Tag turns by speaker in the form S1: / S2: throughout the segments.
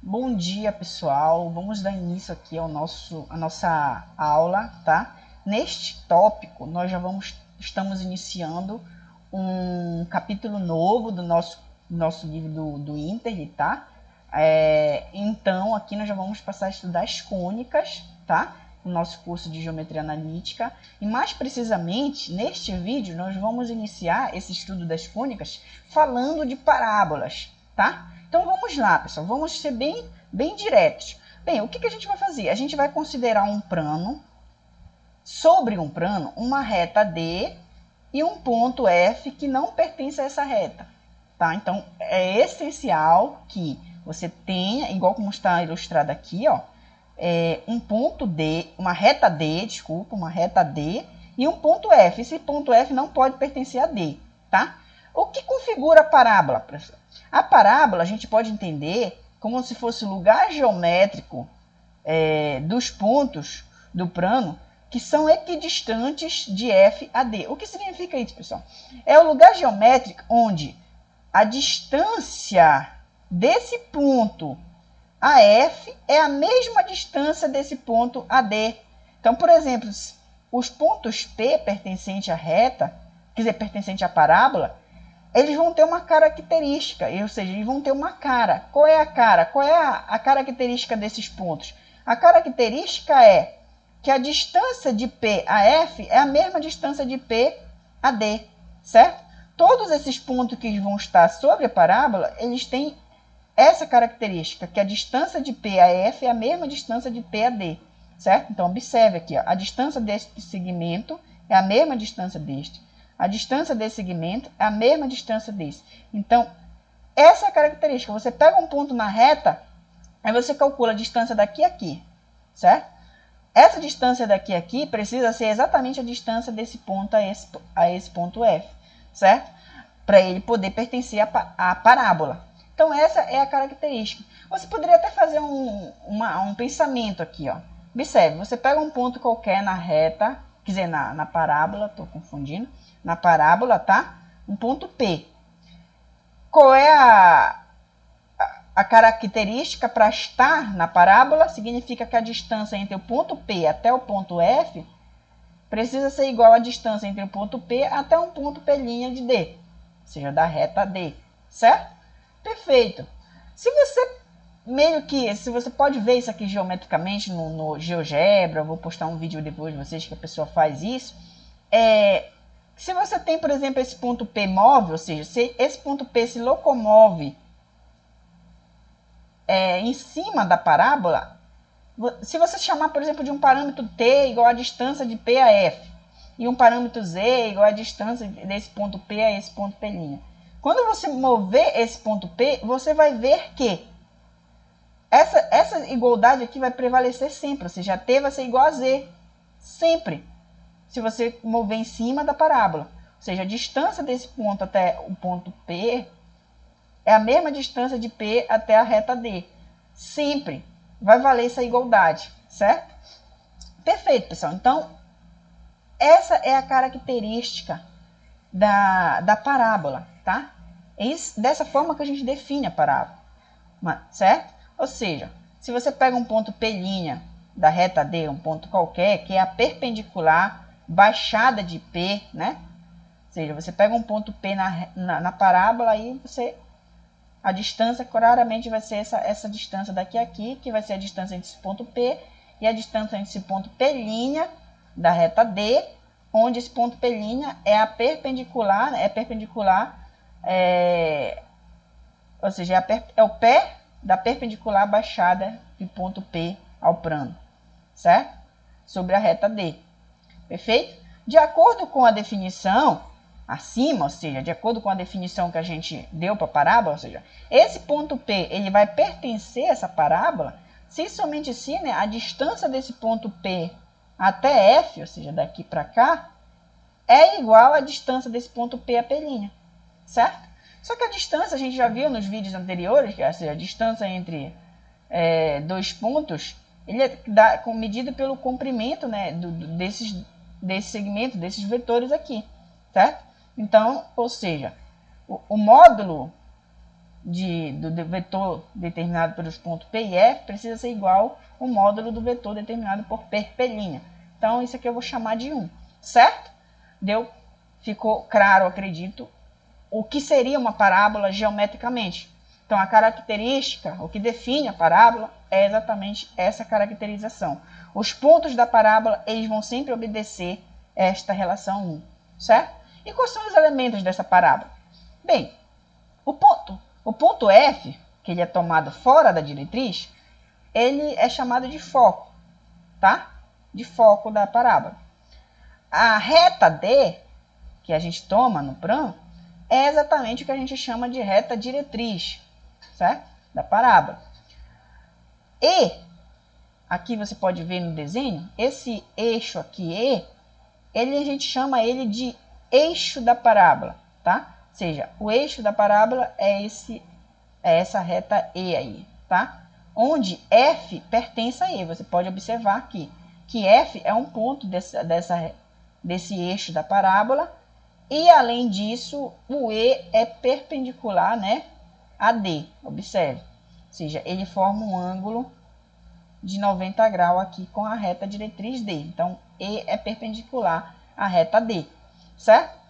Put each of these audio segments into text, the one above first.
S1: Bom dia, pessoal. Vamos dar início aqui à nossa aula, tá? Neste tópico, nós já estamos iniciando um capítulo novo do nosso livro do Inter, tá? Então, aqui nós já vamos passar a estudar as cônicas, tá? No nosso curso de Geometria Analítica. E mais precisamente, neste vídeo, nós vamos iniciar esse estudo das cônicas falando de parábolas, tá? Então vamos lá, pessoal, vamos ser bem diretos. Bem, o que a gente vai fazer? A gente vai considerar um plano, sobre um plano, uma reta D e um ponto F que não pertence a essa reta. Tá? Então é essencial que você tenha, igual como está ilustrado aqui, ó, um ponto D, uma reta D e um ponto F. Esse ponto F não pode pertencer a D, tá? O que configura a parábola, professor? A parábola a gente pode entender como se fosse o lugar geométrico dos pontos do plano que são equidistantes de F a D. O que significa isso, pessoal? É o lugar geométrico onde a distância desse ponto a F é a mesma distância desse ponto a D. Então, por exemplo, os pontos P pertencentes à reta, quer dizer, pertencentes à parábola, eles vão ter uma característica, ou seja, eles vão ter uma cara. Qual é a cara? Qual é a característica desses pontos? A característica é que a distância de P a F é a mesma distância de P a D, certo? Todos esses pontos que vão estar sobre a parábola, eles têm essa característica, que a distância de P a F é a mesma distância de P a D, certo? Então, observe aqui, ó, a distância deste segmento é a mesma distância deste. A distância desse segmento é a mesma distância desse. Então, essa é a característica. Você pega um ponto na reta, aí você calcula a distância daqui a aqui, certo? Essa distância daqui a aqui precisa ser exatamente a distância desse ponto a esse ponto F, certo? Para ele poder pertencer à parábola. Então, essa é a característica. Você poderia até fazer um pensamento aqui, ó. Observe, você pega um ponto qualquer na reta, quer dizer, na parábola, estou confundindo, na parábola, tá? Um ponto P. Qual é a característica para estar na parábola? Significa que a distância entre o ponto P até o ponto F precisa ser igual à distância entre o ponto P até um ponto P' de D, ou seja, da reta D, certo? Perfeito. Se você pode ver isso aqui geometricamente no GeoGebra, eu vou postar um vídeo depois de vocês que a pessoa faz isso. Se você tem, por exemplo, esse ponto P móvel, ou seja, se esse ponto P se locomove em cima da parábola, se você chamar, por exemplo, de um parâmetro T igual à distância de P a F, e um parâmetro Z igual à distância desse ponto P a esse ponto P'. Quando você mover esse ponto P, você vai ver que essa igualdade aqui vai prevalecer sempre, ou seja, a T vai ser igual a Z, sempre, se você mover em cima da parábola. Ou seja, a distância desse ponto até o ponto P é a mesma distância de P até a reta D. Sempre vai valer essa igualdade, certo? Perfeito, pessoal. Então, essa é a característica da parábola, tá? É dessa forma que a gente define a parábola, certo? Ou seja, se você pega um ponto P' da reta D, um ponto qualquer, que é a perpendicular baixada de P, né? Ou seja, você pega um ponto P na parábola, aí a distância claramente vai ser essa distância daqui a aqui, que vai ser a distância entre esse ponto P e a distância entre esse ponto P' da reta D, onde esse ponto P' é perpendicular, ou seja, é o pé da perpendicular baixada de ponto P ao plano, certo? Sobre a reta D. Perfeito? De acordo com a definição acima, ou seja, de acordo com a definição que a gente deu para a parábola, ou seja, esse ponto P ele vai pertencer a essa parábola se somente se, né, a distância desse ponto P até F, ou seja, daqui para cá, é igual à distância desse ponto P a P', certo? Só que a distância, a gente já viu nos vídeos anteriores, que, ou seja, a distância entre dois pontos, ele é medida pelo comprimento, né, desse segmento, desses vetores aqui, certo? Então, ou seja, o módulo do vetor determinado pelos pontos P e F precisa ser igual ao módulo do vetor determinado por P'. Então, isso aqui eu vou chamar de 1, certo? Ficou claro, acredito, o que seria uma parábola geometricamente. Então, a característica, o que define a parábola, é exatamente essa caracterização. Os pontos da parábola, eles vão sempre obedecer esta relação 1, certo? E quais são os elementos dessa parábola? Bem, o ponto F, que ele é tomado fora da diretriz, ele é chamado de foco, tá? De foco da parábola. A reta D, que a gente toma no plano, é exatamente o que a gente chama de reta diretriz, certo? Da parábola. E, aqui você pode ver no desenho, esse eixo aqui, E, a gente chama ele de eixo da parábola, tá? Ou seja, o eixo da parábola é essa reta E aí, tá? Onde F pertence a E. Você pode observar aqui que F é um ponto desse eixo da parábola. E, além disso, o E é perpendicular, né, a D. Observe. Ou seja, ele forma um ângulo de 90 graus aqui com a reta diretriz D. Então, E é perpendicular à reta D, certo?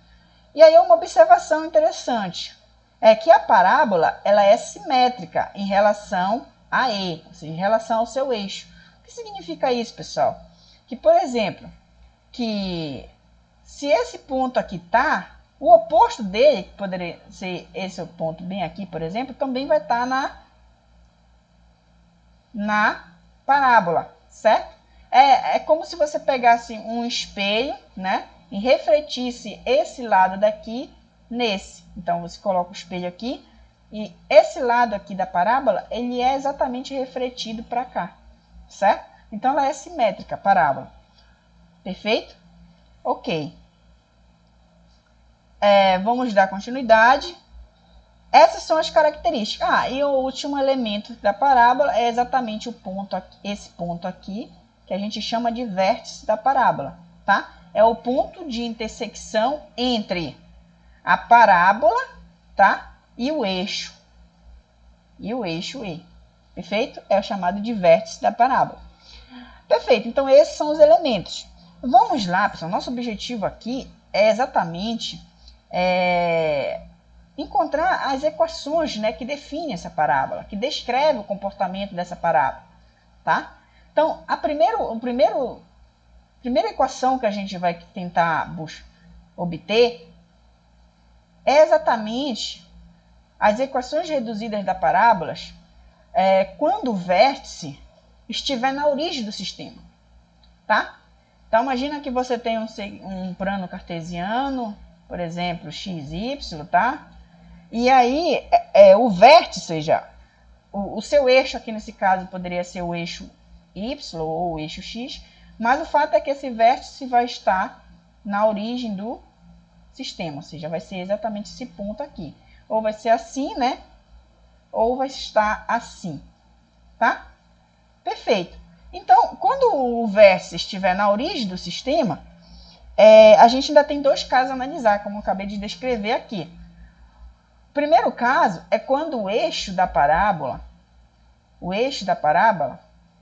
S1: E aí, uma observação interessante é que a parábola ela é simétrica em relação a E, ou seja, em relação ao seu eixo. O que significa isso, pessoal? Que, por exemplo, que se esse ponto aqui tá, o oposto dele, que poderia ser esse ponto bem aqui, por exemplo, também vai estar na parábola, certo? É como se você pegasse um espelho, né, e refletisse esse lado daqui nesse. Então, você coloca o espelho aqui e esse lado aqui da parábola, ele é exatamente refletido para cá, certo? Então, ela é simétrica, a parábola. Perfeito? Ok. Vamos dar continuidade. Essas são as características. E o último elemento da parábola é exatamente o ponto aqui, esse ponto aqui, que a gente chama de vértice da parábola, tá? É o ponto de intersecção entre a parábola, tá? E o eixo. E o eixo E. Perfeito? É o chamado de vértice da parábola. Perfeito. Então, esses são os elementos. Vamos lá, pessoal. Nosso objetivo aqui é exatamente encontrar as equações, né, que definem essa parábola, que descreve o comportamento dessa parábola, tá? Então, a primeira equação que a gente vai tentar obter é exatamente as equações reduzidas da parábola quando o vértice estiver na origem do sistema, tá? Então, imagina que você tem um plano cartesiano, por exemplo, x, y, tá? E aí, o vértice, ou seja, o seu eixo aqui nesse caso poderia ser o eixo y ou o eixo x, mas o fato é que esse vértice vai estar na origem do sistema, ou seja, vai ser exatamente esse ponto aqui. Ou vai ser assim, né? Ou vai estar assim, tá? Perfeito. Então, quando o vértice estiver na origem do sistema, a gente ainda tem dois casos a analisar, como eu acabei de descrever aqui. O primeiro caso é quando o eixo da parábola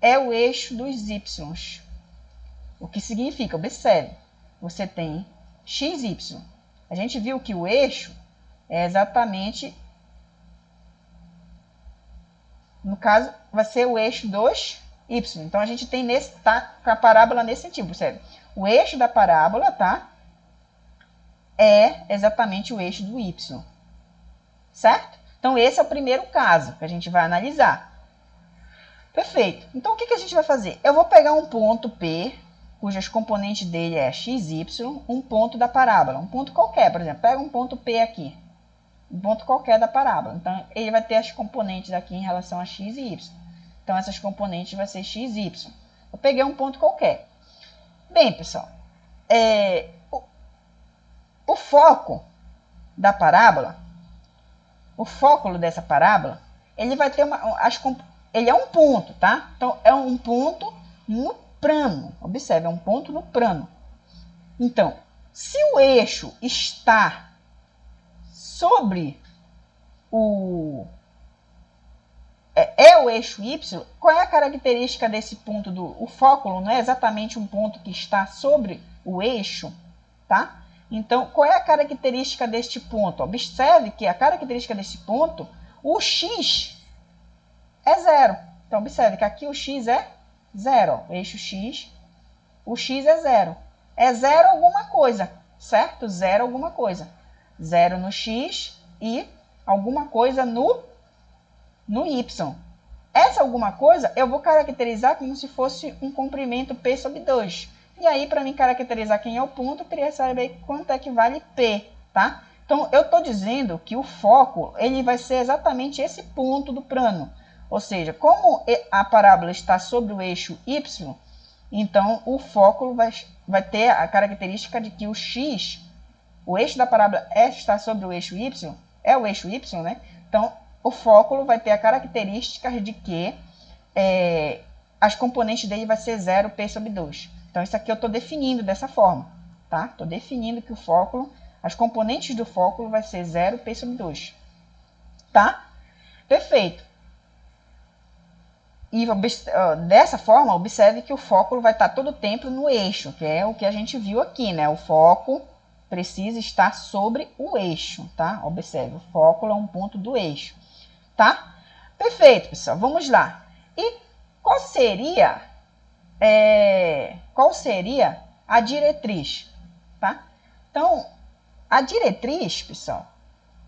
S1: é o eixo dos y. O que significa, observe, você tem x, y. A gente viu que o eixo é exatamente, no caso, vai ser o eixo dos y. Então, a gente tem tá com a parábola nesse sentido, percebe? O eixo da parábola, tá? É exatamente o eixo do y. Certo? Então, esse é o primeiro caso que a gente vai analisar. Perfeito. Então, o que a gente vai fazer? Eu vou pegar um ponto P, cujas componentes dele é x, y, um ponto da parábola. Um ponto qualquer, por exemplo. Pega um ponto P aqui. Um ponto qualquer da parábola. Então, ele vai ter as componentes aqui em relação a x e y. Então, essas componentes vai ser x e y. Eu peguei um ponto qualquer. Bem, pessoal, o foco da parábola, o foco dessa parábola, ele vai ter ele é um ponto, tá? Então, é um ponto no plano. Observe, é um ponto no plano. Então, se o eixo está sobre é o eixo Y, qual é a característica desse ponto o fóculo não é exatamente um ponto que está sobre o eixo, tá? Então, qual é a característica deste ponto? Observe que a característica desse ponto, o x é zero. Então, observe que aqui o x é zero. O eixo x, o x é zero. É zero alguma coisa, certo? Zero alguma coisa. Zero no x e alguma coisa no y. Essa alguma coisa eu vou caracterizar como se fosse um comprimento P sobre 2. E aí, para mim caracterizar quem é o ponto, eu queria saber quanto é que vale P, tá? Então, eu estou dizendo que o foco ele vai ser exatamente esse ponto do plano. Ou seja, como a parábola está sobre o eixo Y, então o foco vai ter a característica de que o X, o eixo da parábola está sobre o eixo Y, é o eixo Y, né? Então, o foco vai ter a característica de que as componentes dele vai ser 0 P sobre 2. Então, isso aqui eu estou definindo dessa forma, tá? Estou definindo que o foco, as componentes do foco vai ser 0 P sobre 2, tá? Perfeito. E dessa forma, observe que o foco vai estar todo o tempo no eixo, que é o que a gente viu aqui, né? O foco precisa estar sobre o eixo, tá? Observe, o foco é um ponto do eixo, tá? Perfeito, pessoal. Vamos lá. E qual seria a diretriz, tá? Então, a diretriz, pessoal,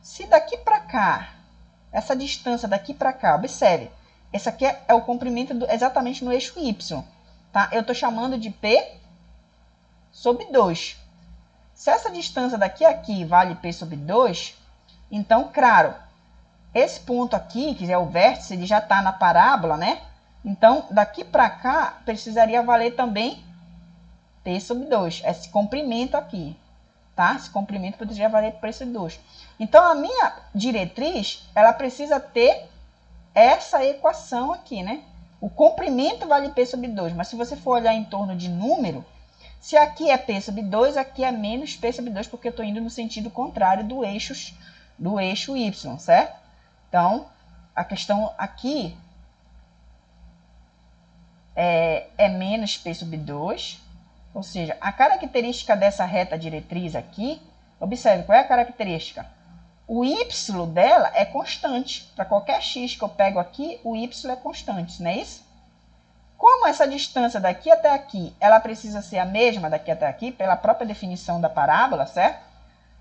S1: se daqui para cá, essa distância daqui para cá, observe, esse aqui é o comprimento exatamente no eixo Y, tá? Eu estou chamando de P sobre 2. Se essa distância daqui a aqui vale P sobre 2, então, claro, esse ponto aqui, que é o vértice, ele já está na parábola, né? Então, daqui para cá, precisaria valer também P sobre 2. Esse comprimento aqui, tá? Esse comprimento poderia valer P sobre 2. Então, a minha diretriz, ela precisa ter essa equação aqui, né? O comprimento vale P sobre 2, mas se você for olhar em torno de número, se aqui é P sobre 2, aqui é menos P sobre 2, porque eu estou indo no sentido contrário do eixo Y, certo? Então, a questão aqui é menos P sobre 2, ou seja, a característica dessa reta diretriz aqui, observe qual é a característica. O y dela é constante. Para qualquer x que eu pego aqui, o y é constante, não é isso? Como essa distância daqui até aqui, ela precisa ser a mesma daqui até aqui, pela própria definição da parábola, certo?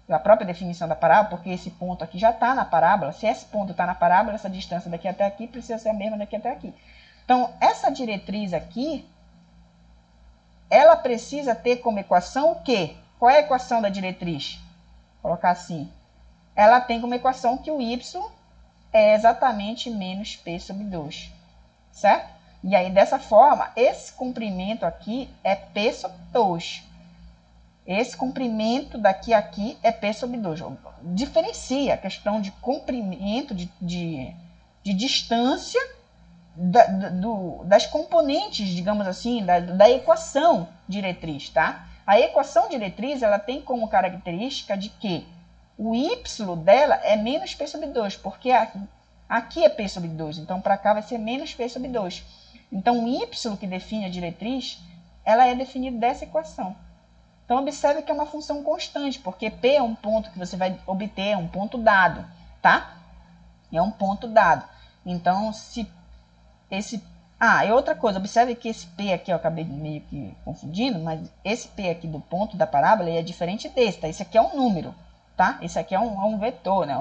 S1: Pela própria definição da parábola, porque esse ponto aqui já está na parábola. Se esse ponto está na parábola, essa distância daqui até aqui precisa ser a mesma daqui até aqui. Então, essa diretriz aqui, ela precisa ter como equação o quê? Qual é a equação da diretriz? Vou colocar assim. Ela tem como equação que o y é exatamente menos P sobre 2, certo? E aí, dessa forma, esse comprimento aqui é P sobre 2. Esse comprimento daqui a aqui é P sobre 2. Diferencia a questão de comprimento, de distância das componentes, digamos assim, da equação diretriz, tá? A equação diretriz, ela tem como característica de que o y dela é menos P sobre 2, porque aqui é P sobre 2, então para cá vai ser menos P sobre 2. Então, o y que define a diretriz, ela é definida dessa equação. Então, observe que é uma função constante, porque P é um ponto que você vai obter, é um ponto dado, tá? É um ponto dado. Então, se esse... Ah, e outra coisa, observe que esse P aqui, eu acabei meio que confundindo, mas esse P aqui do ponto da parábola é diferente desse, tá? Esse aqui é um número, tá? Esse aqui é um vetor, né?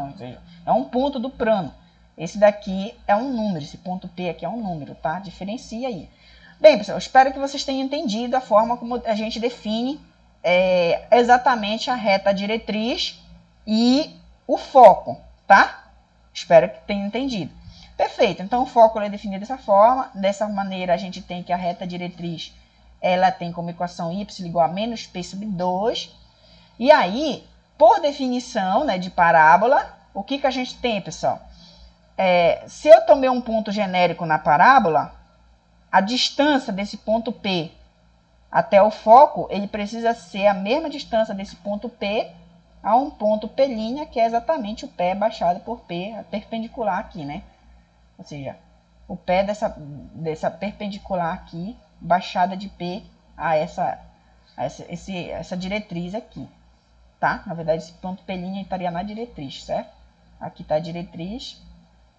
S1: É um ponto do plano. Esse daqui é um número, esse ponto P aqui é um número, tá? Diferencia aí. Bem, pessoal, espero que vocês tenham entendido a forma como a gente define exatamente a reta diretriz e o foco, tá? Espero que tenham entendido. Perfeito, então o foco é definido dessa maneira a gente tem que a reta diretriz, ela tem como equação y igual a menos P sobre 2, e aí, por definição, né, de parábola, o que a gente tem, pessoal? Se eu tomei um ponto genérico na parábola, a distância desse ponto P até o foco, ele precisa ser a mesma distância desse ponto P a um ponto P', que é exatamente o pé baixado por P, perpendicular aqui, né? Ou seja, o pé dessa perpendicular aqui, baixada de P a essa diretriz aqui, tá? Na verdade, esse ponto P' estaria na diretriz, certo? Aqui está a diretriz,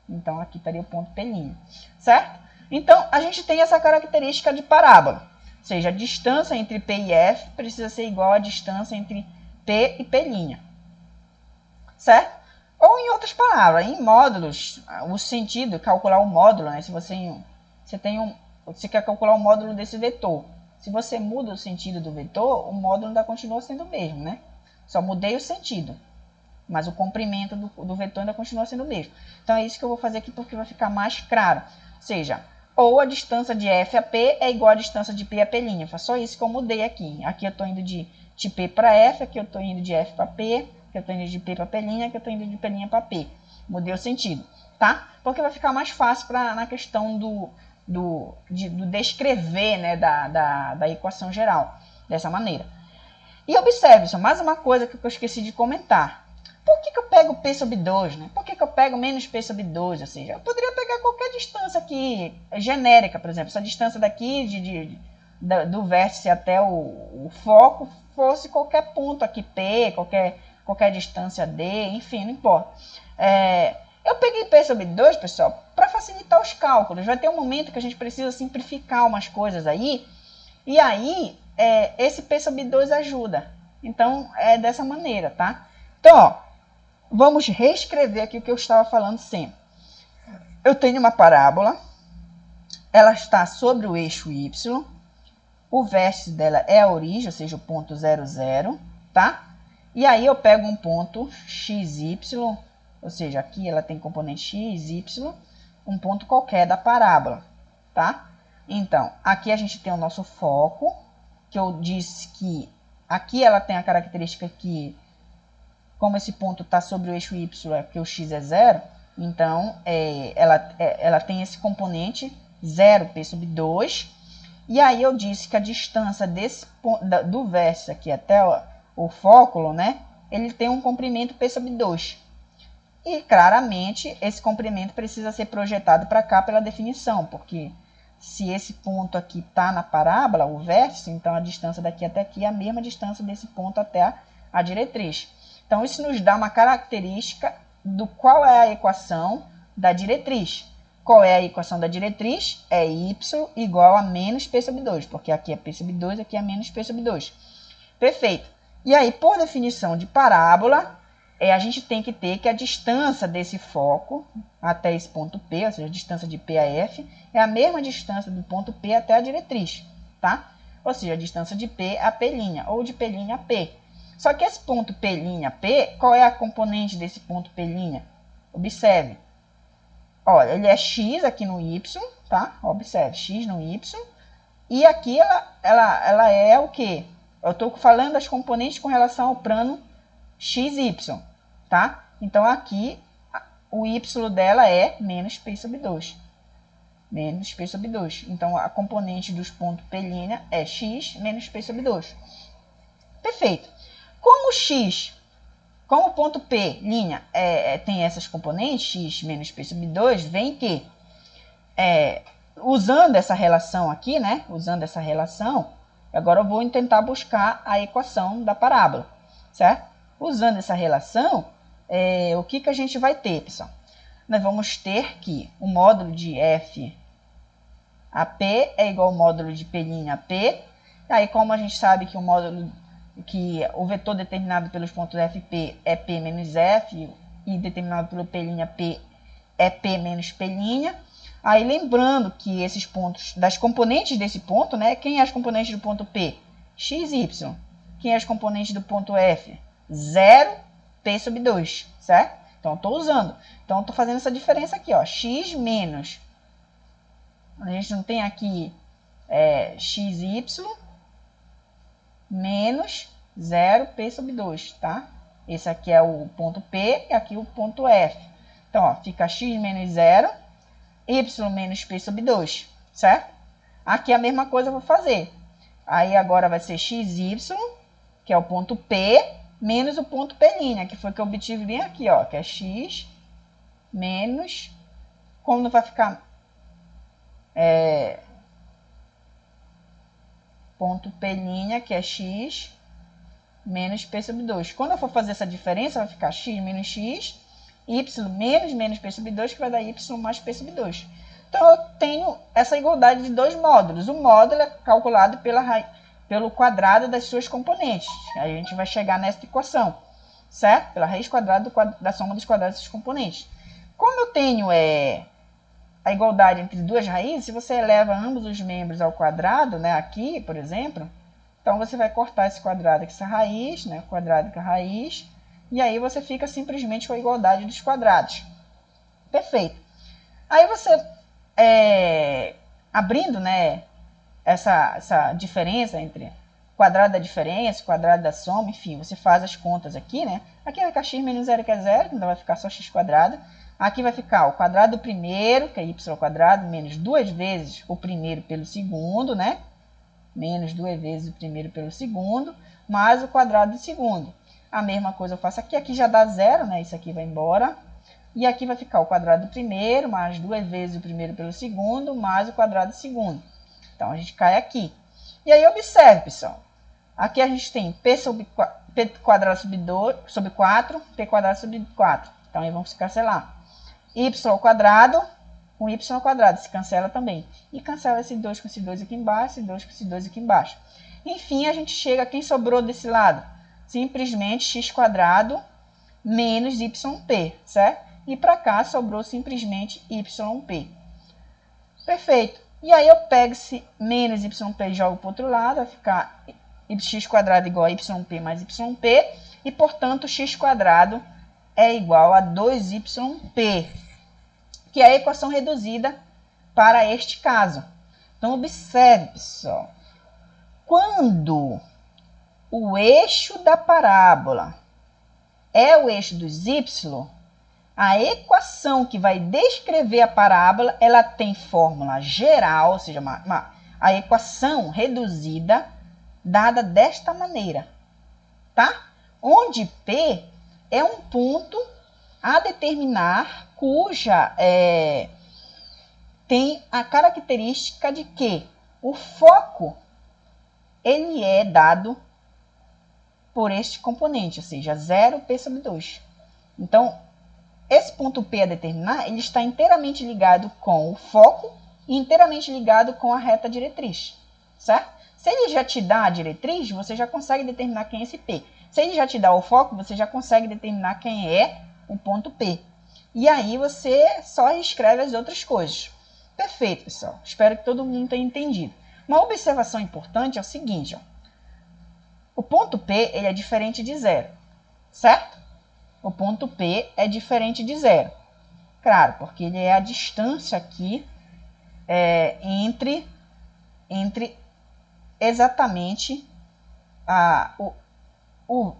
S1: então aqui estaria o ponto P', certo? Então, a gente tem essa característica de parábola, ou seja, a distância entre P e F precisa ser igual à distância entre P e P', certo? Ou em outras palavras, em módulos, o sentido, calcular o módulo, né? Se você quer calcular o módulo desse vetor, se você muda o sentido do vetor, o módulo ainda continua sendo o mesmo, né? Só mudei o sentido, mas o comprimento do vetor ainda continua sendo o mesmo. Então é isso que eu vou fazer aqui porque vai ficar mais claro. Ou seja, ou a distância de F a P é igual à distância de P a P'. Foi só isso que eu mudei aqui. Aqui eu estou indo de P para F, aqui eu estou indo de F para P, aqui eu estou indo de P para P', aqui eu estou indo de P' para P. Mudei o sentido, tá? Porque vai ficar mais fácil na questão do descrever, né, da equação geral, dessa maneira. E observe, só mais uma coisa que eu esqueci de comentar. Por que eu pego P sobre 2? Né? Por que eu pego menos P sobre 2? Ou seja, eu poderia pegar qualquer distância aqui, genérica, por exemplo. Se a distância daqui do vértice até o foco fosse qualquer ponto aqui, P, qualquer distância D, enfim, não importa. Eu peguei P sobre 2, pessoal, para facilitar os cálculos. Vai ter um momento que a gente precisa simplificar umas coisas aí, e aí esse P sobre 2 ajuda. Então, é dessa maneira, tá? Então, ó, vamos reescrever aqui o que eu estava falando sempre. Eu tenho uma parábola, ela está sobre o eixo Y, o vértice dela é a origem, ou seja, o ponto 0, 0, tá? E aí eu pego um ponto XY, ou seja, aqui ela tem componente x, y, um ponto qualquer da parábola, tá? Então, aqui a gente tem o nosso foco, que eu disse que aqui ela tem a característica que, como esse ponto está sobre o eixo y, é porque o x é 0, então ela tem esse componente 0p sobre 2. E aí eu disse que a distância do vértice aqui até o fóculo, né, ele tem um comprimento p sobre 2. E claramente esse comprimento precisa ser projetado para cá pela definição, porque se esse ponto aqui está na parábola, o vértice, então a distância daqui até aqui é a mesma distância desse ponto até a diretriz. Então, isso nos dá uma característica do qual é a equação da diretriz. Qual é a equação da diretriz? É y igual a menos p sobre 2, porque aqui é p sobre 2, aqui é menos p sobre 2. Perfeito. E aí, por definição de parábola, a gente tem que ter que a distância desse foco até esse ponto P, ou seja, a distância de P a F, é a mesma distância do ponto P até a diretriz, tá? Ou seja, a distância de P a P', ou de P' a P. Só que esse ponto P', P, qual é a componente desse ponto P'? Observe. Olha, ele é x aqui no y, tá? Observe, x no y. E aqui ela é o quê? Eu estou falando das componentes com relação ao plano xy, tá? Então, aqui, o y dela é menos p sobre 2. Menos p sobre 2. Então, a componente dos pontos P' é x menos p sobre 2. Perfeito. Como o ponto P' tem essas componentes, x menos p sobre 2, vem que, usando essa relação aqui, né? Usando essa relação, agora eu vou tentar buscar a equação da parábola, certo? Usando essa relação, o que a gente vai ter, pessoal? Nós vamos ter que o módulo de F a P é igual ao módulo de P' a P. Aí, como a gente sabe que o vetor determinado pelos pontos FP é P menos F e determinado pelo P' P é P menos P'. Aí, lembrando que esses pontos, das componentes desse ponto, né? Quem é as componentes do ponto P? X, Y. Quem é as componentes do ponto F? 0, P sobre 2, certo? Então, eu estou usando. Então, eu estou fazendo essa diferença aqui, ó. X menos. A gente não tem aqui XY menos 0, P sobre 2, tá? Esse aqui é o ponto P e aqui o ponto F. Então, ó, fica x menos 0, y menos P sobre 2, certo? Aqui a mesma coisa eu vou fazer. Aí, agora vai ser xy, que é o ponto P, menos o ponto P', que foi que eu obtive bem aqui, ó, que é x menos, como não vai ficar ponto P', que é x menos P sobre 2. Quando eu for fazer essa diferença, vai ficar x menos x, y menos P sobre 2, que vai dar y mais P sobre 2. Então, eu tenho essa igualdade de dois módulos. O módulo é calculado pelo quadrado das suas componentes. Aí a gente vai chegar nessa equação, certo? Pela raiz quadrada da soma dos quadrados dos componentes. Como eu tenho a igualdade entre duas raízes, se você eleva ambos os membros ao quadrado, né, aqui, por exemplo, então você vai cortar esse quadrado com essa raiz, né, quadrado com a raiz, e aí você fica simplesmente com a igualdade dos quadrados. Perfeito. Aí você, abrindo, né, essa diferença entre o quadrado da diferença, o quadrado da soma, enfim, você faz as contas aqui, né? Aqui vai ficar x menos 0, que é 0, então vai ficar só x quadrado. Aqui vai ficar o quadrado do primeiro, que é y ao quadrado, menos 2 vezes o primeiro pelo segundo, né? Menos 2 vezes o primeiro pelo segundo, mais o quadrado do segundo. A mesma coisa eu faço aqui. Aqui já dá 0, né? Isso aqui vai embora. E aqui vai ficar o quadrado do primeiro, mais 2 vezes o primeiro pelo segundo, mais o quadrado do segundo. Então, a gente cai aqui. E aí, observe, pessoal. Aqui a gente tem P quadrado sobre 4, P quadrado sobre 4. Então, aí vamos cancelar. Y ao quadrado com Y ao quadrado. Se cancela também. E cancela esse 2 com esse 2 aqui embaixo, esse 2 com esse 2 aqui embaixo. Enfim, a gente chega a quem sobrou desse lado. Simplesmente x quadrado menos YP, certo? E para cá sobrou simplesmente YP. Perfeito. E aí eu pego esse menos YP e jogo para o outro lado, vai ficar x quadrado igual a YP mais YP, e portanto x quadrado é igual a 2YP, que é a equação reduzida para este caso. Então observe, pessoal, quando o eixo da parábola é o eixo dos y, a equação que vai descrever a parábola, ela tem fórmula geral, ou seja, a equação reduzida dada desta maneira, tá? Onde P é um ponto a determinar cuja tem a característica de que o foco ele é dado por este componente, ou seja, 0P sobre 2. Então, esse ponto P a determinar, ele está inteiramente ligado com o foco e inteiramente ligado com a reta diretriz, certo? Se ele já te dá a diretriz, você já consegue determinar quem é esse P. Se ele já te dá o foco, você já consegue determinar quem é o ponto P. E aí você só escreve as outras coisas. Perfeito, pessoal. Espero que todo mundo tenha entendido. Uma observação importante é o seguinte, ó. O ponto P ele é diferente de zero, certo? O ponto P é diferente de zero. Claro, porque ele é a distância aqui entre exatamente o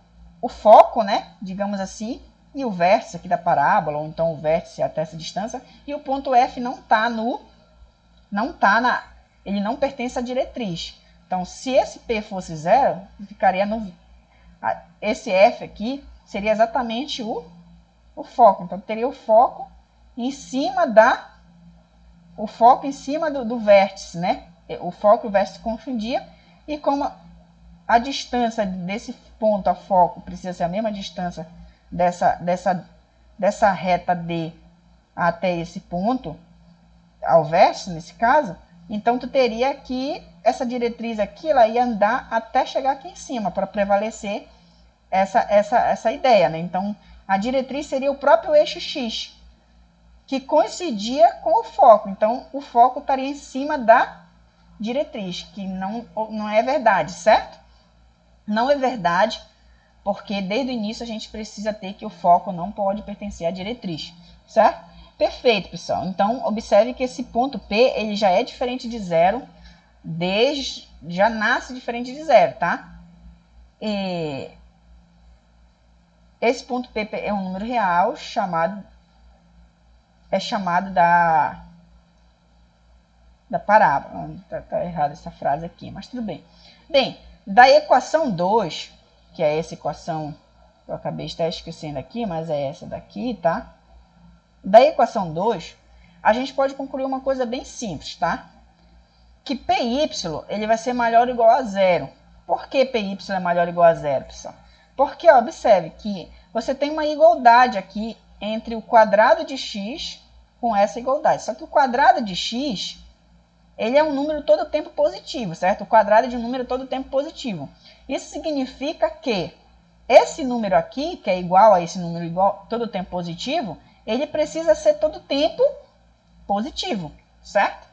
S1: foco, né? Digamos assim, e o vértice aqui da parábola, ou então o vértice até essa distância, e o ponto F ele não pertence à diretriz. Então, se esse P fosse zero, ficaria esse F aqui seria exatamente o foco. Então, teria o foco em cima do vértice, né? O foco e o vértice confundia. E como a distância desse ponto a foco precisa ser a mesma distância dessa reta D até esse ponto, ao vértice, nesse caso, então tu teria que essa diretriz aqui, ela ia andar até chegar aqui em cima, para prevalecer essa ideia, né? Então, a diretriz seria o próprio eixo X, que coincidia com o foco. Então, o foco estaria em cima da diretriz, que não é verdade, certo? Não é verdade, porque desde o início a gente precisa ter que o foco não pode pertencer à diretriz, certo? Perfeito, pessoal. Então, observe que esse ponto P, ele já é diferente de zero, já nasce diferente de zero, tá? Esse ponto P é um número real, é chamado da parábola. Tá errada essa frase aqui, mas tudo bem. Bem, da equação 2, que é essa equação que eu acabei de estar esquecendo aqui, mas é essa daqui, tá? Da equação 2, a gente pode concluir uma coisa bem simples, tá? que PY ele vai ser maior ou igual a zero. Por que PY é maior ou igual a zero, pessoal? Porque, ó, observe que você tem uma igualdade aqui entre o quadrado de x com essa igualdade. Só que o quadrado de x, ele é um número todo tempo positivo, certo? O quadrado de um número todo tempo positivo. Isso significa que esse número aqui, que é igual a esse número igual todo tempo positivo, ele precisa ser todo tempo positivo, certo?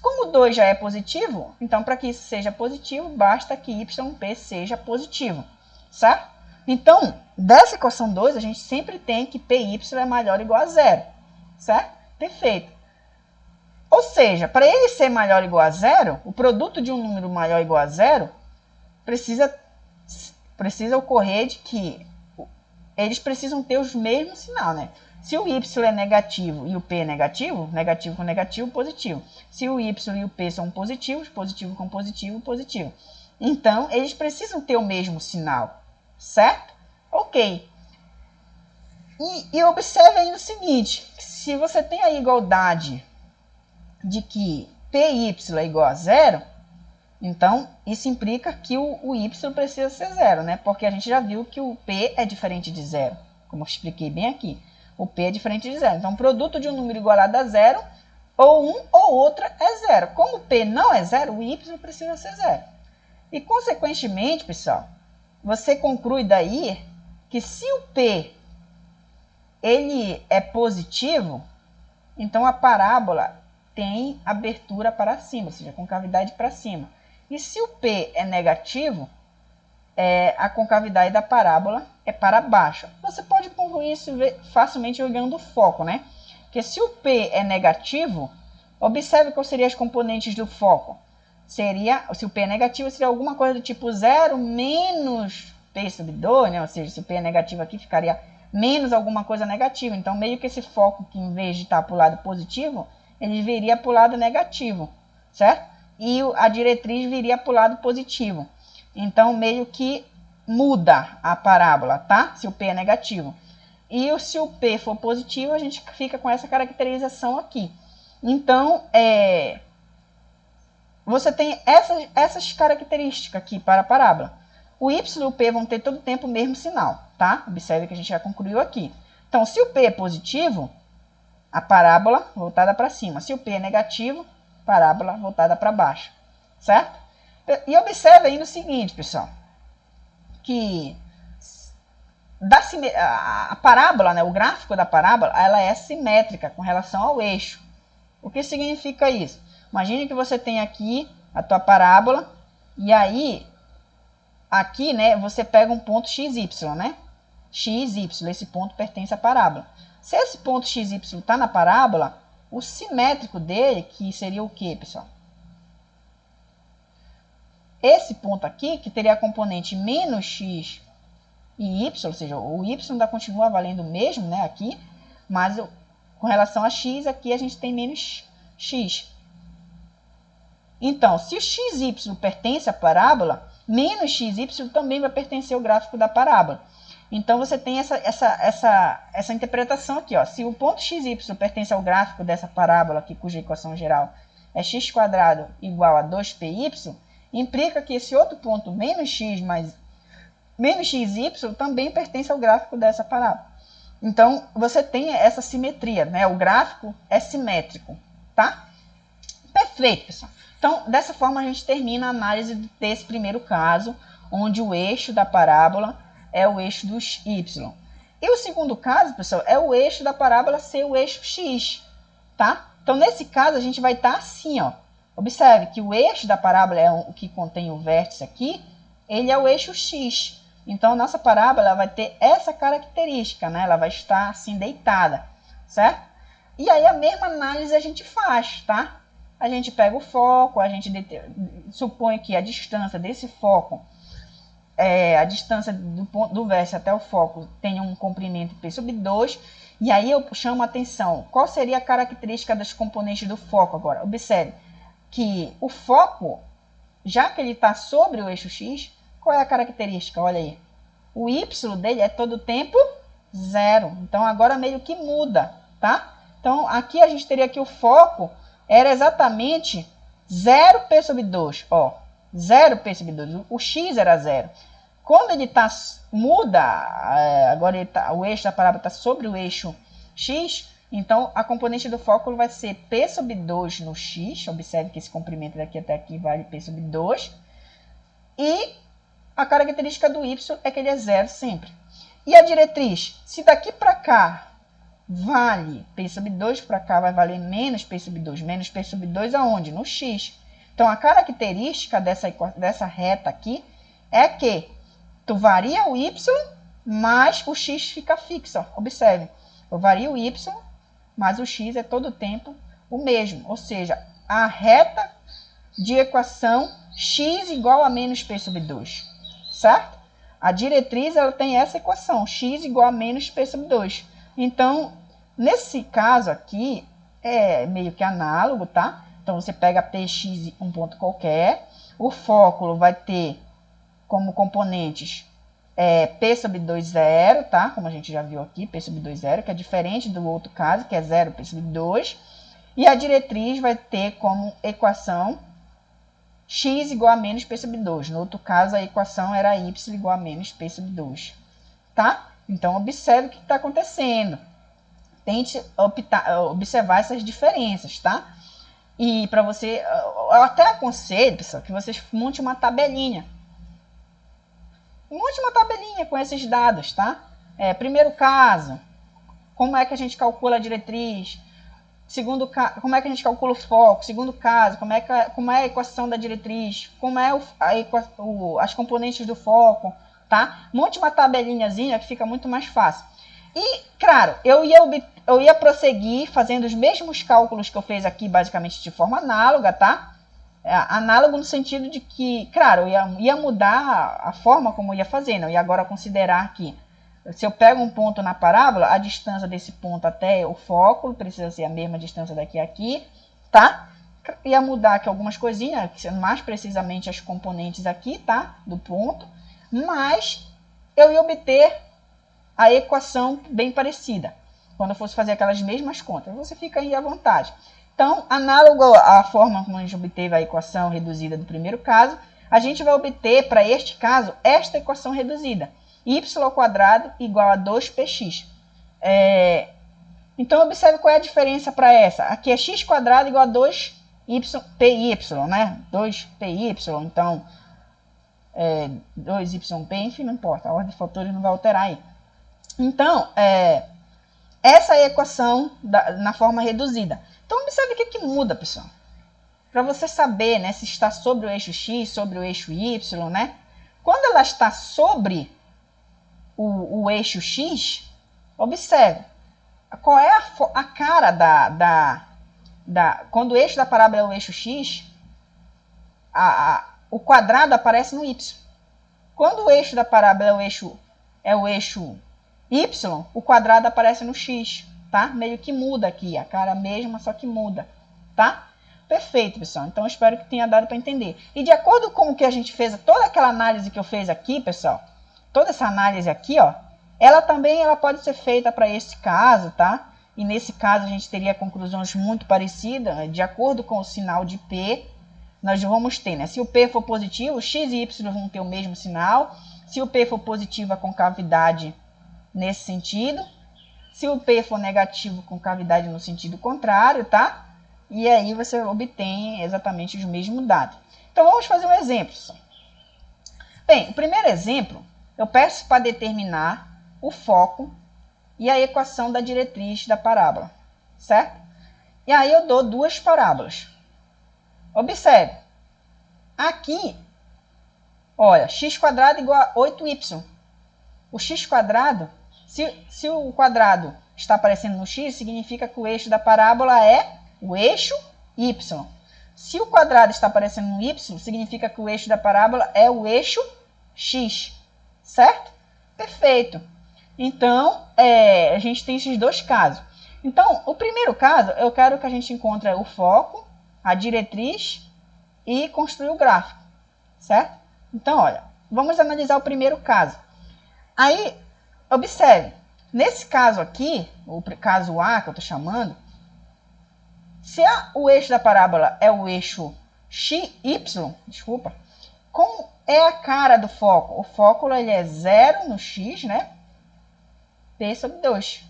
S1: Como 2 já é positivo, então para que isso seja positivo, basta que yp seja positivo, certo? Então, dessa equação 2, a gente sempre tem que py é maior ou igual a zero, certo? Perfeito. Ou seja, para ele ser maior ou igual a zero, o produto de um número maior ou igual a zero precisa ocorrer de que eles precisam ter os mesmos sinal, né? Se o y é negativo e o p é negativo, negativo com negativo, positivo. Se o y e o p são positivos, positivo com positivo, positivo. Então, eles precisam ter o mesmo sinal, certo? Ok. E observe aí o seguinte, se você tem a igualdade de que py é igual a zero, então isso implica que o y precisa ser zero, né? Porque a gente já viu que o p é diferente de zero, como eu expliquei bem aqui. O p é diferente de zero. Então, o produto de um número igualado a zero, ou um ou outra, é zero. Como o p não é zero, o y precisa ser zero. E, consequentemente, pessoal, você conclui daí que se o p ele é positivo, então a parábola tem abertura para cima, ou seja, concavidade para cima. E se o P é negativo, a concavidade da parábola é para baixo. Você pode concluir isso facilmente olhando o foco, né? Porque se o P é negativo, observe quais seriam as componentes do foco. Se o P é negativo, seria alguma coisa do tipo 0 menos P sobre 2, né? Ou seja, se o P é negativo aqui, ficaria menos alguma coisa negativa. Então, meio que esse foco, que em vez de estar para o lado positivo, ele viria para o lado negativo, certo? E a diretriz viria para o lado positivo. Então, meio que muda a parábola, tá? Se o P é negativo. E se o P for positivo, a gente fica com essa caracterização aqui. Então, você tem essas características aqui para a parábola. O y e o p vão ter todo o tempo o mesmo sinal, tá? Observe que a gente já concluiu aqui. Então, se o p é positivo, a parábola voltada para cima. Se o p é negativo, parábola voltada para baixo, certo? E observe aí no seguinte, pessoal, que a parábola, né, o gráfico da parábola, ela é simétrica com relação ao eixo. O que significa isso? Imagine que você tem aqui a tua parábola e aí aqui, né, você pega um ponto xy, né? Xy, esse ponto pertence à parábola. Se esse ponto xy está na parábola, o simétrico dele, que seria o quê, pessoal? Esse ponto aqui, que teria a componente menos x e y, ou seja, o y ainda continua valendo o mesmo, né, aqui, mas com relação a x, aqui a gente tem menos x. Então, se o xy pertence à parábola, menos xy também vai pertencer ao gráfico da parábola. Então, você tem essa interpretação aqui. Ó. Se o ponto xy pertence ao gráfico dessa parábola aqui, cuja equação geral é x² igual a 2py, implica que esse outro ponto, menos x mais menos xy, também pertence ao gráfico dessa parábola. Então, você tem essa simetria, né? O gráfico é simétrico, tá? Perfeito, pessoal. Então, dessa forma, a gente termina a análise desse primeiro caso, onde o eixo da parábola é o eixo dos y. E o segundo caso, pessoal, é o eixo da parábola ser o eixo x, tá? Então, nesse caso, a gente vai estar assim, ó. Observe que o eixo da parábola é o que contém o vértice aqui, ele é o eixo x. Então, a nossa parábola ela vai ter essa característica, né? Ela vai estar assim, deitada, certo? E aí, a mesma análise a gente faz, tá? A gente pega o foco, a gente supõe que a distância desse foco, a distância do vértice até o foco tem um comprimento P sobre 2, e aí eu chamo a atenção. Qual seria a característica das componentes do foco agora? Observe que o foco, já que ele está sobre o eixo x, qual é a característica? Olha aí. O y dele é todo o tempo 0. Então, agora meio que muda, tá? Então, aqui a gente teria que o foco era exatamente 0p sobre 2, ó, 0p sobre 2, o x era 0. Quando ele muda, agora o eixo da parábola está sobre o eixo x, então a componente do foco vai ser p sobre 2 no x, observe que esse comprimento daqui até aqui vale p sobre 2, e a característica do y é que ele é 0 sempre. E a diretriz, se daqui para cá vale p sobre 2, para cá vai valer menos p sobre 2. Menos p sobre 2 aonde? No x. Então, a característica dessa reta aqui é que tu varia o y, mas o x fica fixo. Ó. Observe, eu vario o y, mas o x é todo o tempo o mesmo. Ou seja, a reta de equação x igual a menos p sobre 2. Certo? A diretriz ela tem essa equação, x igual a menos p sobre 2. Então, nesse caso aqui, é meio que análogo, tá? Então, você pega px um ponto qualquer, o foco vai ter como componentes p sobre 2, 0, tá? Como a gente já viu aqui, p sobre 2, 0, que é diferente do outro caso, que é 0, p sobre 2. E a diretriz vai ter como equação x igual a menos p sobre 2. No outro caso, a equação era y igual a menos p sobre 2. Tá? Então, observe o que está acontecendo. Tente observar essas diferenças, tá? E para você, eu até aconselho, pessoal, que vocês montem uma tabelinha. Monte uma tabelinha com esses dados, tá? Primeiro caso, como é que a gente calcula a diretriz? Segundo caso, como é que a gente calcula o foco? Segundo caso, como é a equação da diretriz? Como é as componentes do foco, tá? Monte uma tabelinhazinha que fica muito mais fácil. E, claro, eu ia prosseguir fazendo os mesmos cálculos que eu fiz aqui, basicamente de forma análoga, tá? Análogo no sentido de que, claro, eu ia mudar a forma como eu ia fazendo. Eu ia agora considerar que, se eu pego um ponto na parábola, a distância desse ponto até o foco precisa ser a mesma distância daqui a aqui, tá? Ia mudar aqui algumas coisinhas, mais precisamente as componentes aqui, tá? Do ponto. Mas eu ia obter a equação bem parecida, quando eu fosse fazer aquelas mesmas contas. Você fica aí à vontade. Então, análogo à forma como a gente obteve a equação reduzida do primeiro caso, a gente vai obter, para este caso, esta equação reduzida. Y² igual a 2px. Então, observe qual é a diferença para essa. Aqui é x² igual a 2py, né? 2py, então, 2yp, enfim, não importa. A ordem de fatores não vai alterar aí. Então, essa é a equação na forma reduzida. Então, observe o que muda, pessoal. Para você saber, né, se está sobre o eixo x, sobre o eixo y, né? Quando ela está sobre o eixo x, observe. Qual é a cara quando o eixo da parábola é o eixo x, o quadrado aparece no y. Quando o eixo da parábola é o eixo y, o quadrado aparece no x. Tá? Meio que muda aqui, a cara mesma, só que muda, tá? Perfeito, pessoal. Então, eu espero que tenha dado para entender. E de acordo com o que a gente fez, toda aquela análise que eu fiz aqui, pessoal, toda essa análise aqui, ó, ela pode ser feita para esse caso, tá? E nesse caso, a gente teria conclusões muito parecidas, né? De acordo com o sinal de P, nós vamos ter, né? Se o P for positivo, x e y vão ter o mesmo sinal. Se o P for positivo, a concavidade nesse sentido. Se o P for negativo, com cavidade no sentido contrário, tá? E aí você obtém exatamente os mesmos dados. Então, vamos fazer um exemplo. Bem, o primeiro exemplo, eu peço para determinar o foco e a equação da diretriz da parábola, certo? E aí eu dou duas parábolas. Observe. Aqui, olha, x² igual a 8y. O x²... Se o quadrado está aparecendo no x, significa que o eixo da parábola é o eixo y. Se o quadrado está aparecendo no y, significa que o eixo da parábola é o eixo x. Certo? Perfeito. Então, a gente tem esses dois casos. Então, o primeiro caso, eu quero que a gente encontre o foco, a diretriz e construir o gráfico. Certo? Então, olha, vamos analisar o primeiro caso. Aí, observe, nesse caso aqui, o caso A que eu estou chamando, se o eixo da parábola é o eixo desculpa, como é a cara do foco? O foco ele é 0 no x, né? P sobre 2.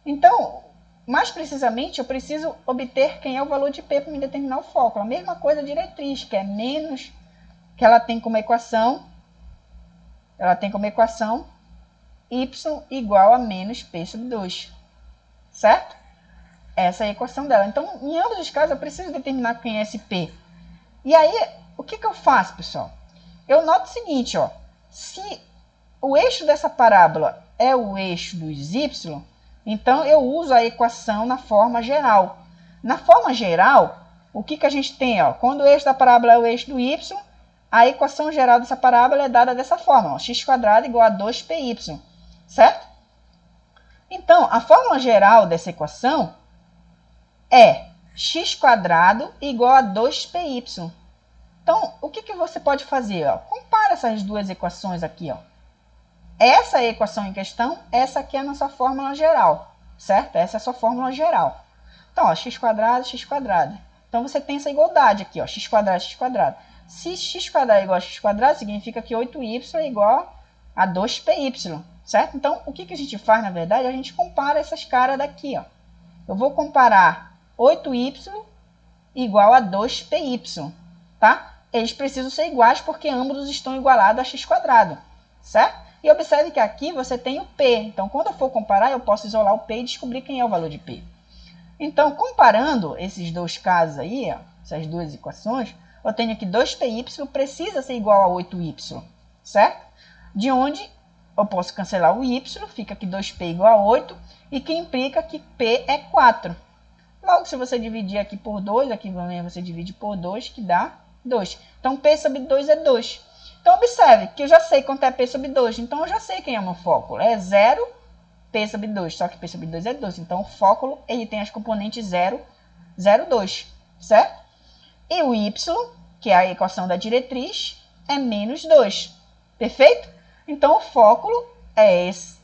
S1: Então, mais precisamente, eu preciso obter quem é o valor de P para me determinar o foco. A mesma coisa a diretriz, que é menos, que ela tem como equação y igual a menos P sobre 2. Certo? Essa é a equação dela. Então, em ambos os casos, eu preciso determinar quem é esse P. E aí, o que eu faço, pessoal? Eu noto o seguinte, ó. Se o eixo dessa parábola é o eixo dos y, então eu uso a equação na forma geral. Na forma geral, o que a gente tem? Ó? Quando o eixo da parábola é o eixo do y, a equação geral dessa parábola é dada dessa forma. Ó, x² igual a 2py. Certo? Então, a fórmula geral dessa equação é x² igual a 2py. Então, o que você pode fazer? Ó? Compara essas duas equações aqui. Ó. Essa é a equação em questão, essa aqui é a nossa fórmula geral, certo? Essa é a sua fórmula geral. Então, ó, x², x². Então, você tem essa igualdade aqui, ó, x², x². Se x² é igual a x², significa que 8y é igual a 2py, certo? Então, o que a gente faz, na verdade? A gente compara essas caras daqui, ó. Eu vou comparar 8y igual a 2py, tá? Eles precisam ser iguais porque ambos estão igualados a x², certo? E observe que aqui você tem o P. Então, quando eu for comparar, eu posso isolar o P e descobrir quem é o valor de P. Então, comparando esses dois casos aí, ó, essas duas equações, eu tenho que 2py precisa ser igual a 8y, certo? De onde eu posso cancelar o y, fica que 2p igual a 8, e que implica que p é 4. Logo, se você dividir aqui por 2, aqui também você divide por 2, que dá 2. Então, p sobre 2 é 2. Então, observe que eu já sei quanto é P sobre 2. Então, eu já sei quem é o meu foco. É 0, P sobre 2. Só que P sobre 2 é 2. Então, o foco ele tem as componentes 0, 0, 2. Certo? E o Y, que é a equação da diretriz, é menos 2. Perfeito? Então, o foco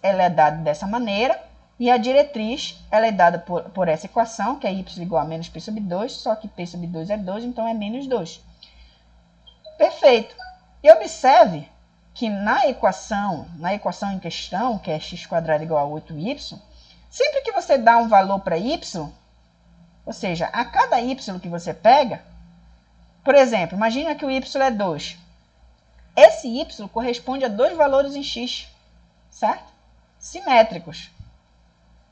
S1: ela é dado dessa maneira. E a diretriz ela é dada por essa equação, que é Y igual a menos P sobre 2. Só que P sobre 2 é 2, então é menos 2. Perfeito. E observe que na equação em questão, que é x² igual a 8y, sempre que você dá um valor para y, ou seja, a cada y que você pega, por exemplo, imagina que o y é 2. Esse y corresponde a dois valores em x, certo? Simétricos.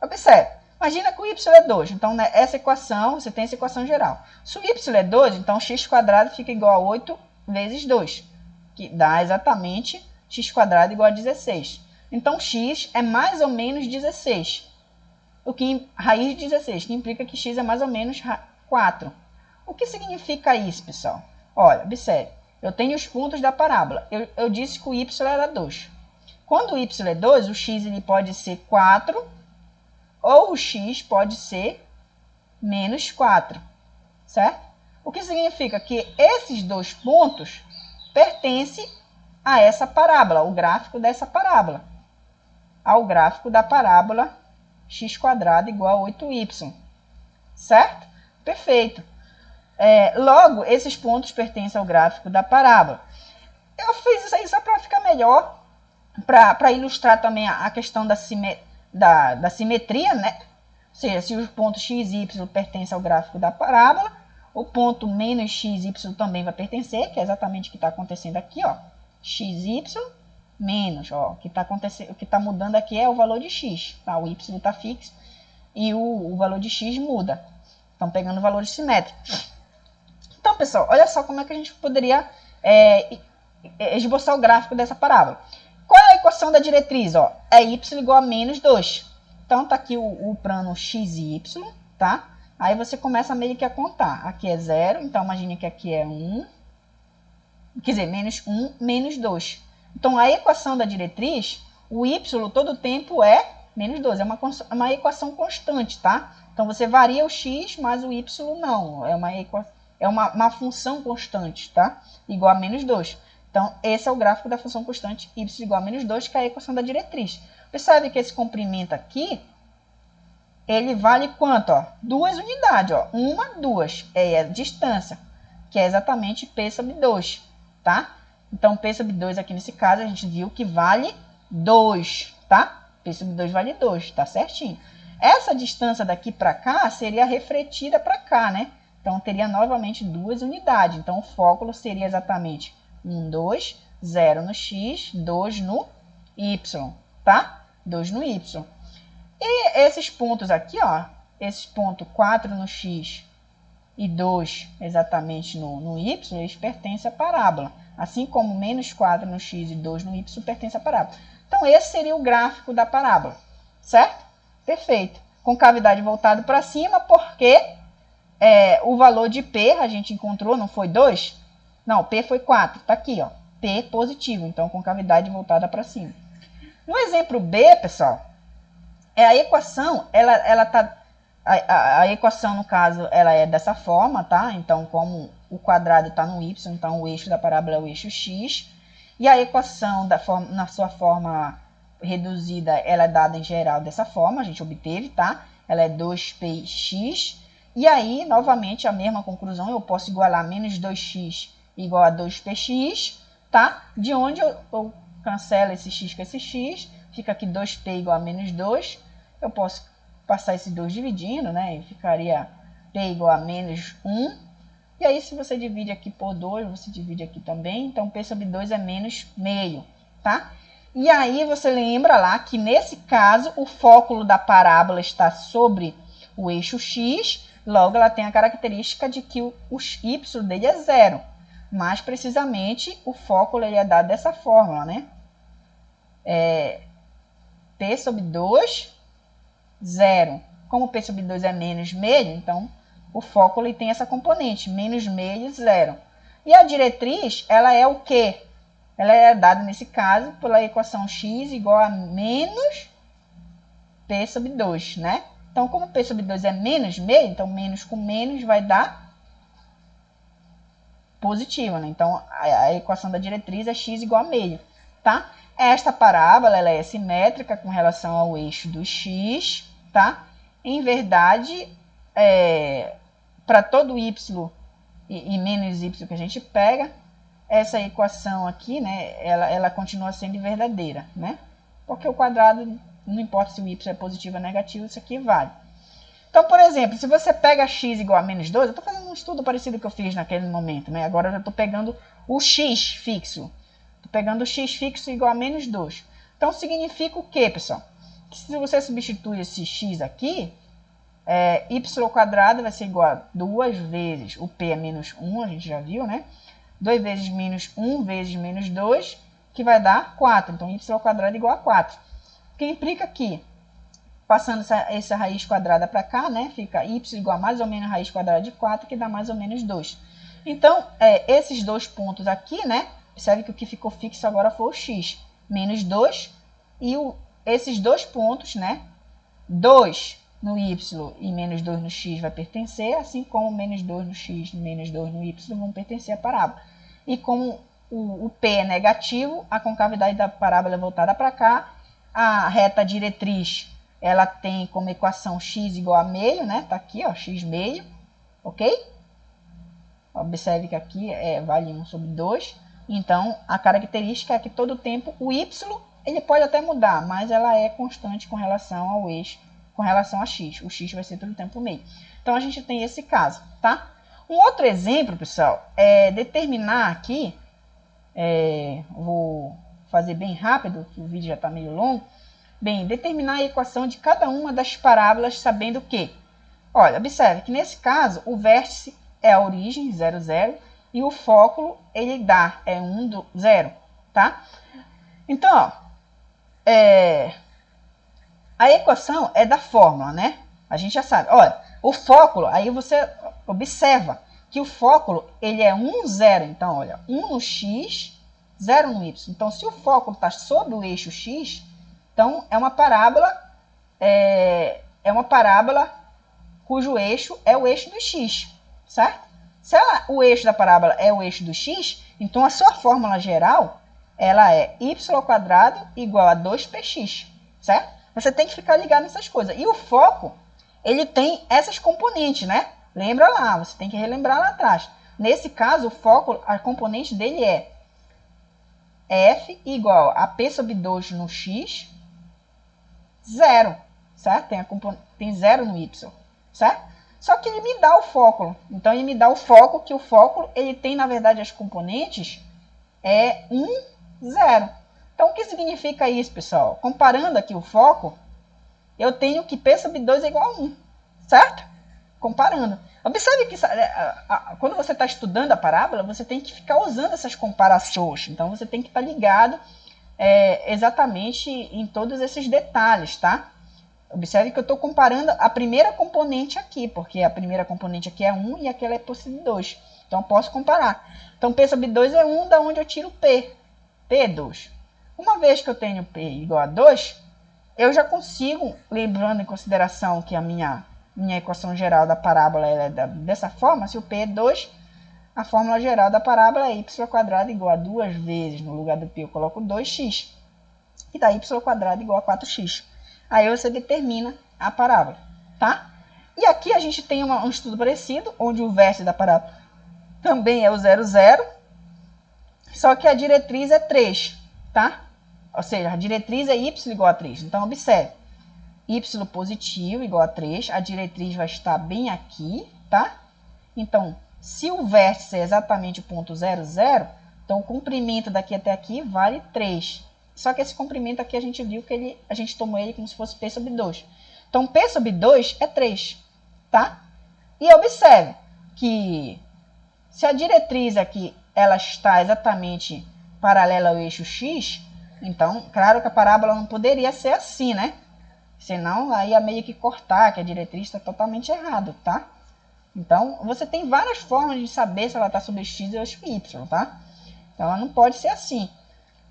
S1: Observe, imagina que o y é 2, então essa equação, você tem essa equação geral. Se o y é 2, então x² fica igual a 8 vezes 2. Que dá exatamente x² igual a 16. Então, x é mais ou menos 16. Raiz de 16, que implica que x é mais ou menos 4. O que significa isso, pessoal? Olha, observe. Eu tenho os pontos da parábola. Eu disse que o y era 2. Quando o y é 2, o x ele pode ser 4 ou o x pode ser menos 4. Certo? O que significa que esses dois pontos pertence a essa parábola, o gráfico dessa parábola, ao gráfico da parábola x² igual a 8y, certo? Perfeito. Logo, esses pontos pertencem ao gráfico da parábola. Eu fiz isso aí só para ficar melhor, para ilustrar também a questão da simetria, né? Ou seja, se os pontos x e y pertencem ao gráfico da parábola, o ponto menos xy também vai pertencer, que é exatamente o que está acontecendo aqui, ó. Xy menos, ó. O que está mudando aqui é o valor de x, tá? O y está fixo e o valor de x muda. Estão pegando valores simétricos. Então, pessoal, olha só como é que a gente poderia esboçar o gráfico dessa parábola. Qual é a equação da diretriz? Ó? É y igual a menos 2. Então, está aqui o plano x e y, tá? Aí você começa meio que a contar. Aqui é 0, então imagine que aqui é 1. Quer dizer, menos 1, menos 2. Então, a equação da diretriz, o y todo o tempo é menos 2. É uma equação constante, tá? Então, você varia o x, mas o y não. É uma função constante, tá? Igual a menos 2. Então, esse é o gráfico da função constante y igual a menos 2, que é a equação da diretriz. Percebe que esse comprimento aqui, ele vale quanto? Ó? 2 unidades. Ó. 1, 2. É a distância, que é exatamente P sobre 2, tá? Então, P sobre 2 aqui nesse caso, a gente viu que vale 2, tá? P sobre 2 vale 2, tá certinho. Essa distância daqui para cá seria refletida para cá, né? Então, teria novamente 2 unidades. Então, o fóculo seria exatamente 1, 2, 0 no x, 2 no y, tá? 2 no y. E esses pontos aqui, ó, esse ponto 4 no x e 2 exatamente no y, eles pertencem à parábola. Assim como menos 4 no x e 2 no y pertencem à parábola. Então, esse seria o gráfico da parábola, certo? Perfeito. Com cavidade voltada para cima, porque o valor de P a gente encontrou, não foi 2? Não, P foi 4. Está aqui, ó. P positivo, então com cavidade voltada para cima. No exemplo B, pessoal, a equação, a equação, no caso, ela é dessa forma, tá? Então, como o quadrado está no y, então o eixo da parábola é o eixo x. E a equação, na sua forma reduzida, ela é dada em geral dessa forma, a gente obteve, tá? Ela é 2px. E aí, novamente, a mesma conclusão, eu posso igualar menos 2x igual a 2px, tá? De onde eu cancelo esse x com esse x, fica aqui 2p igual a menos 2. Eu posso passar esse 2 dividindo, né? E ficaria p igual a menos 1. E aí, se você divide aqui por 2, você divide aqui também. Então, p sobre 2 é menos meio, tá? E aí, você lembra lá que, nesse caso, o fóculo da parábola está sobre o eixo x. Logo, ela tem a característica de que o y dele é 0. Mais precisamente, o fóculo ele é dado dessa fórmula, né? P sobre 2, 0. Como P sobre 2 é menos meio, então o fóculo tem essa componente, menos meio, 0. E a diretriz, ela é o quê? Ela é dada, nesse caso, pela equação x igual a menos P sobre 2, né? Então, como P sobre 2 é menos meio, então menos com menos vai dar positivo, né? Então, a equação da diretriz é x igual a meio, tá? Esta parábola, ela é simétrica com relação ao eixo do x, tá? Em verdade, para todo y e menos y que a gente pega, essa equação aqui, né, ela continua sendo verdadeira, né? Porque o quadrado, não importa se o y é positivo ou negativo, isso aqui vale. Então, por exemplo, se você pega x igual a menos 2, eu estou fazendo um estudo parecido que eu fiz naquele momento, né? Agora eu já estou pegando o x fixo. Estou pegando o x fixo igual a menos 2. Então, significa o quê, pessoal? Que se você substitui esse x aqui, y quadrado vai ser igual a 2 vezes, o p é menos 1, a gente já viu, né? 2 vezes menos 1 vezes menos 2, que vai dar 4. Então, y quadrado é igual a 4. O que implica que, passando essa raiz quadrada para cá, né, fica y igual a mais ou menos a raiz quadrada de 4, que dá mais ou menos 2. Então, esses dois pontos aqui, né, percebe que o que ficou fixo agora foi o x, menos 2, e esses dois pontos, né, 2 no y e menos 2 no x vai pertencer, assim como menos 2 no x e menos 2 no y vão pertencer à parábola. E como o p é negativo, a concavidade da parábola é voltada para cá, a reta diretriz, ela tem como equação x igual a meio, né? Tá aqui, ó, x meio, ok? Observe que aqui vale 1 sobre 2. Então, a característica é que todo tempo o y, ele pode até mudar, mas ela é constante com relação ao eixo, com relação a x. O x vai ser todo tempo meio. Então, a gente tem esse caso, tá? Um outro exemplo, pessoal, é determinar aqui, vou fazer bem rápido, que o vídeo já está meio longo. Bem, determinar a equação de cada uma das parábolas sabendo o quê? Olha, observe que nesse caso, o vértice é a origem, 0, 0, e o fóculo, ele dá, 1, 0, tá? Então, ó, a equação é da fórmula, né? A gente já sabe. Olha, o fóculo, aí você observa que o fóculo, ele é 1, 0. Então, olha, 1 no x, 0 no y. Então, se o fóculo está sobre o eixo x, então, é uma parábola cujo eixo é o eixo do x, certo? Se o eixo da parábola é o eixo do x, então a sua fórmula geral, ela é y quadrado igual a 2px, certo? Você tem que ficar ligado nessas coisas. E o foco, ele tem essas componentes, né? Lembra lá, você tem que relembrar lá atrás. Nesse caso, o foco, a componente dele é f igual a p sobre 2 no x, 0, certo? Tem 0 no y, certo? Só que ele me dá o foco. Então, ele me dá o foco, que o foco, ele tem, na verdade, as componentes 1, 0. Então, o que significa isso, pessoal? Comparando aqui o foco, eu tenho que P sobre 2 é igual a 1, certo? Comparando. Observe que quando você está estudando a parábola, você tem que ficar usando essas comparações. Então, você tem que estar ligado exatamente em todos esses detalhes, tá? Observe que eu estou comparando a primeira componente aqui, porque a primeira componente aqui é 1 e aquela é P sobre 2. Então, eu posso comparar. Então, P sobre 2 é 1, da onde eu tiro P. P é 2. Uma vez que eu tenho P igual a 2, eu já consigo, levando em consideração que a minha equação geral da parábola ela é dessa forma, se o P é 2, a fórmula geral da parábola é y² igual a 2 vezes, no lugar do P eu coloco 2x, e dá y² igual a 4x. Aí você determina a parábola, tá? E aqui a gente tem um estudo parecido, onde o vértice da parábola também é o 0, 0, só que a diretriz é 3, tá? Ou seja, a diretriz é y igual a 3. Então, observe. Y positivo igual a 3. A diretriz vai estar bem aqui, tá? Então, se o vértice é exatamente o ponto 0, 0, então o comprimento daqui até aqui vale 3. Só que esse comprimento aqui a gente viu que a gente tomou ele como se fosse P sobre 2. Então, P sobre 2 é 3, tá? E observe que se a diretriz aqui ela está exatamente paralela ao eixo x, então, claro que a parábola não poderia ser assim, né? Senão, aí ia meio que cortar, que a diretriz está totalmente errado, tá? Então, você tem várias formas de saber se ela está sobre x ou sobre y, tá? Então, ela não pode ser assim.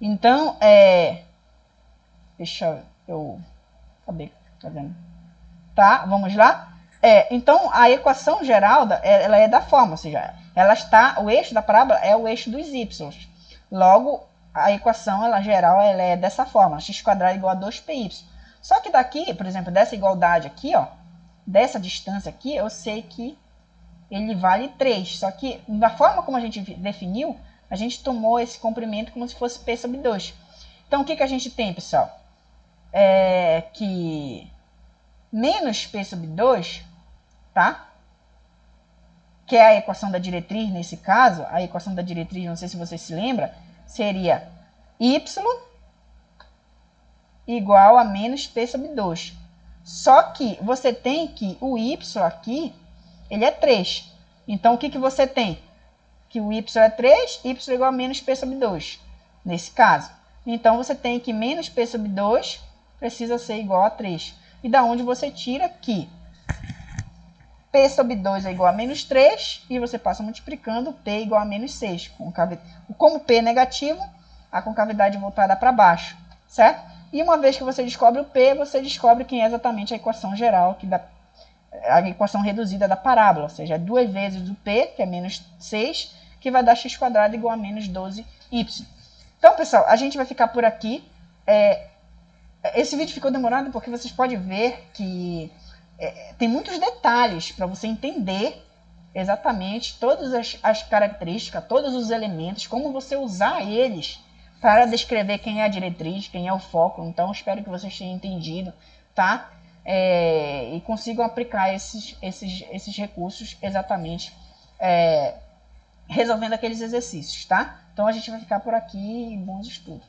S1: Então, deixa eu saber, tá vendo? Tá, vamos lá? Então, a equação geral, ela é da forma, ou seja, o eixo da parábola é o eixo dos y. Logo, a equação geral ela é dessa forma, x² igual a 2py. Só que daqui, por exemplo, dessa igualdade aqui, ó, dessa distância aqui, eu sei que ele vale 3. Só que, da forma como a gente definiu, a gente tomou esse comprimento como se fosse P sobre 2. Então, o que a gente tem, pessoal? Que menos P sobre 2, tá? Que é a equação da diretriz nesse caso, a equação da diretriz, não sei se você se lembra, seria y igual a menos P sobre 2. Só que você tem que o y aqui, ele é 3. Então, o que você tem? Que o y é 3, y igual a menos P sobre 2, nesse caso. Então, você tem que menos P sobre 2 precisa ser igual a 3. E da onde você tira que P sobre 2 é igual a menos 3, e você passa multiplicando P igual a menos 6. Como P é negativo, a concavidade voltada para baixo, certo? E uma vez que você descobre o P, você descobre quem é exatamente a equação geral, a equação reduzida da parábola, ou seja, 2 vezes o P, que é menos 6, que vai dar x² igual a menos 12y. Então, pessoal, a gente vai ficar por aqui. Esse vídeo ficou demorado porque vocês podem ver que tem muitos detalhes para você entender exatamente todas as características, todos os elementos, como você usar eles para descrever quem é a diretriz, quem é o foco. Então, espero que vocês tenham entendido, tá? E consigam aplicar esses recursos exatamente resolvendo aqueles exercícios, tá? Então, a gente vai ficar por aqui. Bons estudos.